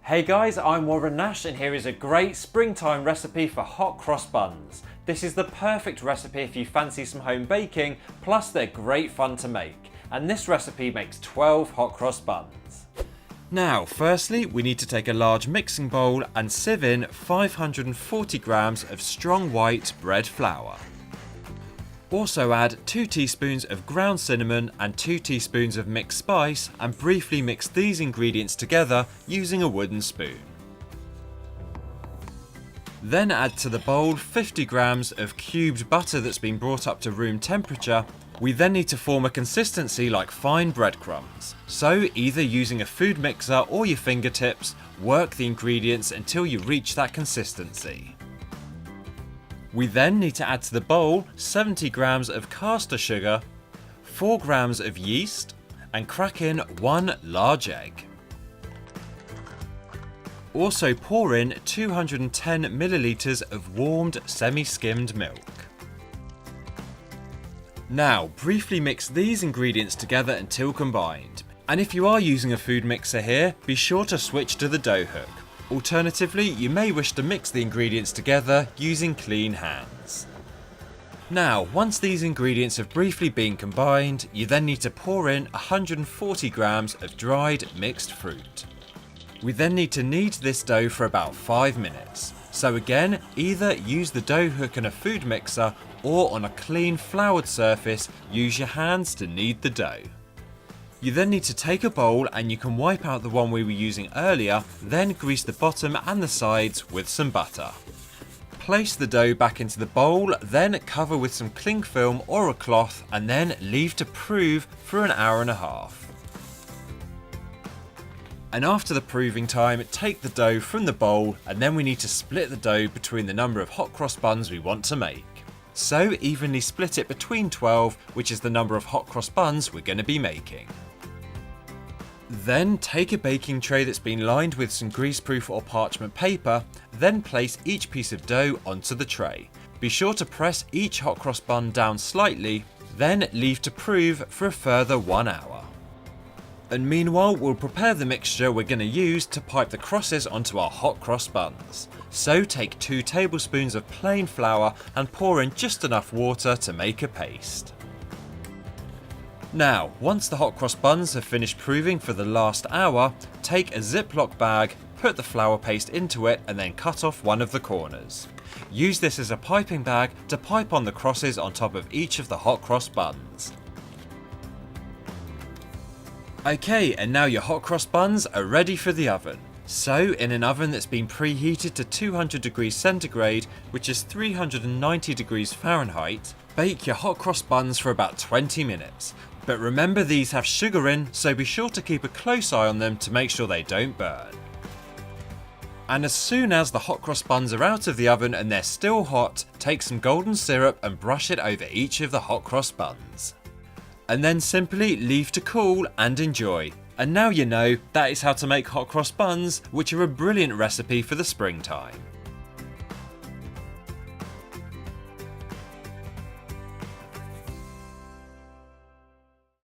Hey guys, I'm Warren Nash and here is a great springtime recipe for hot cross buns. This is the perfect recipe if you fancy some home baking, plus they're great fun to make. And this recipe makes 12 hot cross buns. Now, firstly, we need to take a large mixing bowl and sieve in 540 grams of strong white bread flour. Also add 2 teaspoons of ground cinnamon and 2 teaspoons of mixed spice and briefly mix these ingredients together using a wooden spoon. Then add to the bowl 50 grams of cubed butter that's been brought up to room temperature. We then need to form a consistency like fine breadcrumbs. So either using a food mixer or your fingertips, work the ingredients until you reach that consistency. We then need to add to the bowl 70 grams of caster sugar, 4 grams of yeast, and crack in 1 large egg. Also pour in 210 millilitres of warmed semi-skimmed milk. Now briefly mix these ingredients together until combined. And if you are using a food mixer here, be sure to switch to the dough hook. Alternatively, you may wish to mix the ingredients together using clean hands. Now, once these ingredients have briefly been combined, you then need to pour in 140 grams of dried mixed fruit. We then need to knead this dough for about 5 minutes. So again, either use the dough hook in a food mixer or on a clean floured surface, use your hands to knead the dough. You then need to take a bowl and you can wipe out the one we were using earlier, then grease the bottom and the sides with some butter. Place the dough back into the bowl, then cover with some cling film or a cloth and then leave to prove for an hour and a half. And after the proving time, take the dough from the bowl and then we need to split the dough between the number of hot cross buns we want to make. So evenly split it between 12, which is the number of hot cross buns we're going to be making. Then take a baking tray that's been lined with some greaseproof or parchment paper, then place each piece of dough onto the tray. Be sure to press each hot cross bun down slightly, then leave to prove for a further 1 hour. And meanwhile, we'll prepare the mixture we're going to use to pipe the crosses onto our hot cross buns. So take 2 tablespoons of plain flour and pour in just enough water to make a paste. Now, once the hot cross buns have finished proving for the last hour, take a Ziploc bag, put the flour paste into it and then cut off one of the corners. Use this as a piping bag to pipe on the crosses on top of each of the hot cross buns. Okay, and now your hot cross buns are ready for the oven. So, in an oven that's been preheated to 200 degrees centigrade, which is 390 degrees Fahrenheit, bake your hot cross buns for about 20 minutes. But remember, these have sugar in, so be sure to keep a close eye on them to make sure they don't burn. And as soon as the hot cross buns are out of the oven and they're still hot, take some golden syrup and brush it over each of the hot cross buns. And then simply leave to cool and enjoy. And now you know that is how to make hot cross buns, which are a brilliant recipe for the springtime.